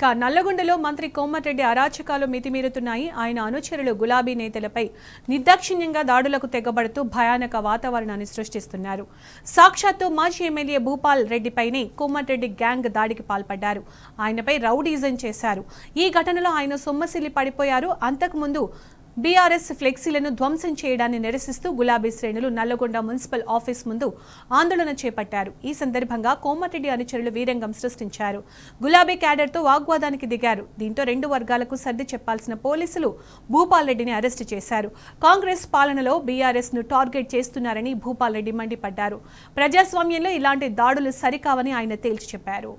నల్లగొండలో మంత్రి కోమటిరెడ్డి అరాచకాలు మితిమీరుతున్నాయి. ఆయన అనుచరులు గులాబీ నేతలపై నిర్దాక్షిణ్యంగా దాడులకు తెగబడుతూ భయానక వాతావరణాన్ని సృష్టిస్తున్నారు. సాక్షాత్తు మాజీ ఎమ్మెల్యే భూపాల్ రెడ్డిపైనే కోమటిరెడ్డి గ్యాంగ్ దాడికి పాల్పడ్డారు. ఆయనపై రౌడీజం చేశారు. ఈ ఘటనలో ఆయన సొమ్మసిల్లి పడిపోయారు. అంతకుముందు బీఆర్ఎస్ ఫ్లెక్సీలను ధ్వంసం చేయడాన్ని నిరసిస్తూ గులాబీ శ్రేణులు నల్లగొండ మున్సిపల్ ఆఫీస్ ముందు ఆందోళన చేపట్టారు. ఈ సందర్భంగా కోమటిరెడ్డి అనుచరులు వీరంగం సృష్టించారు. గులాబీ క్యాడర్తో వాగ్వాదానికి దిగారు. దీంతో రెండు వర్గాలకు సర్ది చెప్పాల్సిన పోలీసులు భూపాల్ రెడ్డిని అరెస్టు చేశారు. కాంగ్రెస్ పాలనలో బీఆర్ఎస్ ను టార్గెట్ చేస్తున్నారని భూపాల్ రెడ్డి మండిపడ్డారు. ప్రజాస్వామ్యంలో ఇలాంటి దాడులు సరికావని ఆయన తేల్చి చెప్పారు.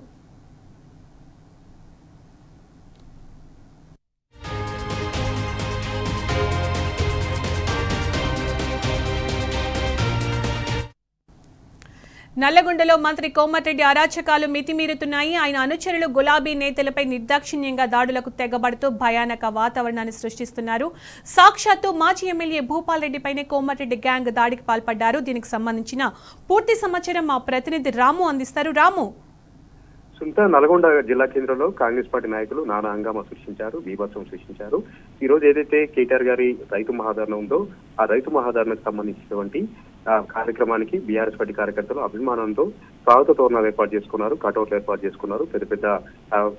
నల్లగొండలో మంత్రి కోమటిరెడ్డి అరాచకాలు మితిమీరుతున్నాయి. ఆయన అనుచరులు గులాబీ నేతలపై నిర్దాక్షిణ్యంగా దాడులకు తెగబడుతూ భయానక వాతావరణాన్ని సృష్టిస్తున్నారు. సాక్షాత్తు మాజీ ఎమ్మెల్యే భూపాల్ రెడ్డిపైనే కోమటిరెడ్డి గ్యాంగ్ దాడికి పాల్పడ్డారు. దీనికి సంబంధించిన పూర్తి సమాచారం మా ప్రతినిధి రాము అందిస్తారు. రాము, నల్గొండ జిల్లా కేంద్రంలో కాంగ్రెస్ పార్టీ నాయకులు నానా హంగామా సృష్టించారు, బీభత్సం సృష్టించారు. ఈ రోజు ఏదైతే కేటీఆర్ గారి రైతు మహాధరణ ఉందో ఆ రైతు మహాధరణకు సంబంధించినటువంటి కార్యక్రమానికి బీఆర్ఎస్ పార్టీ కార్యకర్తలు అభిమానంతో స్వాగత తోరణాలు ఏర్పాటు చేసుకున్నారు, కటౌట్లు ఏర్పాటు చేసుకున్నారు, పెద్ద పెద్ద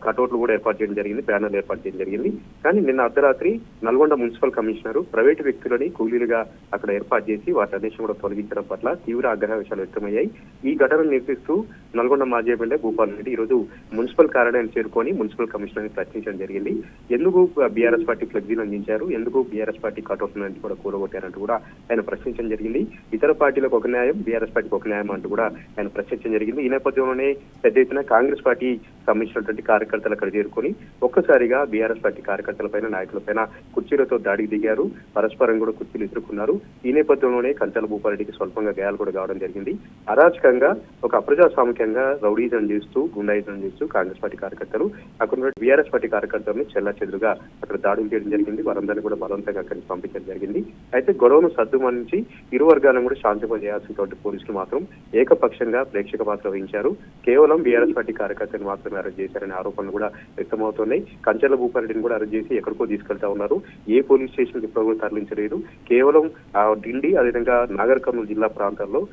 కటౌట్లు కూడా ఏర్పాటు చేయడం జరిగింది, బ్యానర్లు ఏర్పాటు చేయడం జరిగింది. కానీ నిన్న అర్ధరాత్రి నల్గొండ మున్సిపల్ కమిషనర్ ప్రైవేటు వ్యక్తులని కూలీలుగా అక్కడ ఏర్పాటు చేసి వాటన్నిటిని కూడా తొలగించడం పట్ల తీవ్ర ఆగ్రహవేశాలు వ్యక్తమయ్యాయి. ఈ ఘటనను నిరసిస్తూ నల్గొండ మాజీ ఎమ్మెల్యే భూపాల్ రెడ్డి ఈరోజు మున్సిపల్ కార్యాలయం చేరుకొని మున్సిపల్ కమిషనర్ ని ప్రశ్నించడం జరిగింది. ఎందుకు బీఆర్ఎస్ పార్టీ ఫ్లెక్సీలు అందించారు, ఎందుకు బీఆర్ఎస్ పార్టీ కటౌట్లను కూడా కూడగొట్టారంటూ కూడా ఆయన ప్రశ్నించడం జరిగింది. ఇతర పార్టీలకు ఒక న్యాయం, బీఆర్ఎస్ పార్టీకి ఒక న్యాయం అంటూ కూడా ఆయన ప్రశ్నించడం జరిగింది. ఈ నేపథ్యంలోనే పెద్ద ఎత్తున కాంగ్రెస్ పార్టీ సంబంధించినటువంటి కార్యకర్తలు అక్కడ చేరుకొని ఒక్కసారిగా బీఆర్ఎస్ పార్టీ కార్యకర్తలపైన నాయకులపైన కుర్చీలతో దాడికి దిగారు. పరస్పరం కూడా కుర్చీలు ఎదుర్కొన్నారు. ఈ నేపథ్యంలోనే కంచెల భూపారెడ్డికి స్వల్పంగా గాయాలు కూడా కావడం జరిగింది. అరాచకంగా ఒక అప్రజాస్వామికంగా రౌడీజం చేస్తూ గుండాయిజం చేస్తూ కాంగ్రెస్ పార్టీ కార్యకర్తలు అక్కడ బీఆర్ఎస్ పార్టీ కార్యకర్తలను చెల్లాచెదురుగా అక్కడ దాడులు చేయడం జరిగింది. వారందరినీ కూడా బలవంతంగా అక్కడికి పంపించడం జరిగింది. అయితే గొడవను సద్దుమణించి ఇరు వర్గాలను కూడా శాంతింపజేయాల్సినటువంటి పోలీసులు మాత్రం ఏకపక్షంగా ప్రేక్షక పాత్ర వహించారు. కేవలం బీఆర్ఎస్ పార్టీ కార్యకర్తలు మాత్రమే అరెస్ట్ చేశారనే ఆరోపణలు కూడా వ్యక్తమవుతున్నాయి. కంచెల భూపారెడ్డిని కూడా అరెస్ట్ చేసి ఎక్కడికో తీసుకెళ్తా ఉన్నారు. ఏ పోలీస్ స్టేషన్ కి ఇప్పుడు కూడా తరలించలేదు. కేవలం డిండి అదేవిధంగా నాగర్ కర్నూలు జిల్లా ప్రాంతాల్లో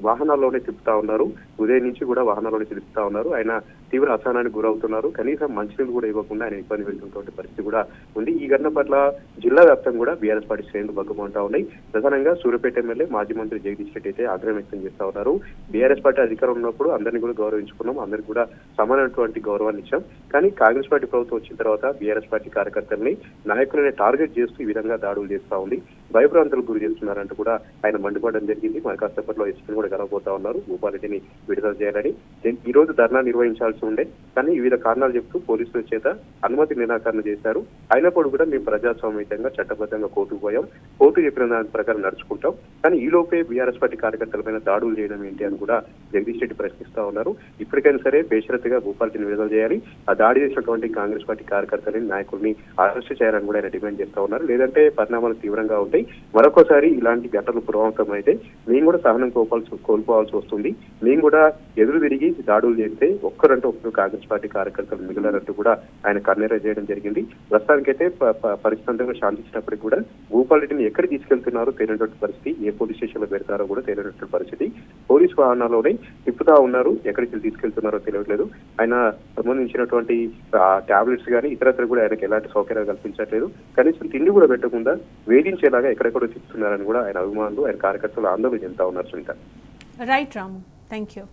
వాహనాల్లోనే తిప్పుతా ఉన్నారు. ఉదయం నుంచి కూడా వాహనాల్లోనే తిప్పుతా ఉన్నారు. ఆయన తీవ్ర అసహనానికి గురవుతున్నారు. కనీసం మంచినీళ్ళు కూడా ఇవ్వకుండా ఆయన ఇబ్బంది పెడుతున్నటువంటి పరిస్థితి కూడా ఉంది. ఈ ఘటన పట్ల జిల్లా వ్యాప్తంగా కూడా బీఆర్ఎస్ పార్టీ శ్రేణులు బగ్గుమంటా ఉన్నాయి. ప్రధానంగా సూర్యాపేట ఎమ్మెల్యే మాజీ మంత్రి జగదీష్ రెడ్డి అయితే ఆగ్రహం వ్యక్తం చేస్తా ఉన్నారు. బీఆర్ఎస్ పార్టీ అధికారం ఉన్నప్పుడు అందరినీ కూడా గౌరవించుకున్నాం, అందరికి కూడా సమానమైనటువంటి గౌరవాన్ని ఇచ్చాం. కానీ కాంగ్రెస్ పార్టీ ప్రభుత్వం వచ్చిన తర్వాత బీఆర్ఎస్ పార్టీ కార్యకర్తల్ని నాయకులని టార్గెట్ చేస్తూ ఈ విధంగా దాడులు చేస్తా ఉంది, భయభ్రాంతులకు గురి చేస్తున్నారంటూ కూడా ఆయన మండిపడడం జరిగింది. మరి కాసేపట్లో ఎస్పీని కూడా కలవబోతా ఉన్నారు. భూపాల్ రెడ్డిని విడుదల చేయాలని ఈ రోజు ధర్నా నిర్వహించాల్సి ఉండే, కానీ వివిధ కారణాలు చెప్తూ పోలీసుల చేత అనుమతి నిరాకరణ చేశారు. అయినప్పుడు కూడా మేము ప్రజాస్వామ్యంగా చట్టబద్ధంగా కోర్టుకు పోయాం, కోర్టు చెప్పిన దాని ప్రకారం నడుచుకుంటాం. కానీ ఈ లోపే బీఆర్ఎస్ పార్టీ కార్యకర్తలపైన దాడులు చేయడం ఏంటి అని కూడా జగదీష్ రెడ్డి ప్రశ్నిస్తా ఉన్నారు. ఇప్పటికైనా సరే బేషరతుగా భూపాల్ రెడ్డిని విడుదల చేయాలి, ఆ దాడి చేసినటువంటి కాంగ్రెస్ పార్టీ కార్యకర్తలని నాయకుల్ని అరెస్ట్ చేయాలని కూడా ఆయన డిమాండ్ చేస్తా ఉన్నారు. లేదంటే పరిణామాలు తీవ్రంగా ఉంటాయి. మరొకసారి ఇలాంటి ఘటనలు పురోగతం అయితే మేము కూడా సహనం కోల్పోవాల్సి వస్తుంది. మేము కూడా ఎదురు తిరిగి దాడులు చేస్తే ఒక్కరంటే ఒక్కరు కాంగ్రెస్ పార్టీ కార్యకర్తలు మిగిలినట్టు కూడా ఆయన కన్నెర చేయడం జరిగింది. ప్రస్తుతానికైతే పరిస్థితుల్లో శాంతించినప్పటికీ కూడా భూపాల్ రెడ్డిని ఎక్కడ తీసుకెళ్తున్నారో తెలియనటువంటి పరిస్థితి, ఏ పోలీస్ స్టేషన్ లో పెడతారో కూడా తెలియనటువంటి పరిస్థితి. పోలీసు వాహనాల్లోనే తిప్పుతా ఉన్నారు, ఎక్కడికి తీసుకెళ్తున్నారో తెలియట్లేదు. ఆయన సంబంధించినటువంటి టాబ్లెట్స్ కానీ ఇతరత్ర కూడా ఆయనకు ఎలాంటి సౌకర్యాలు కల్పించట్లేదు. కనీసం తిండి కూడా పెట్టకుండా వేధించేలాగా ఎక్కడెక్కడో తిప్పుతున్నారని కూడా ఆయన అభిమానులు, ఆయన కార్యకర్తలు ఆందోళన చెందుతా ఉన్నారు. Sunitha. Right Ramu, thank you.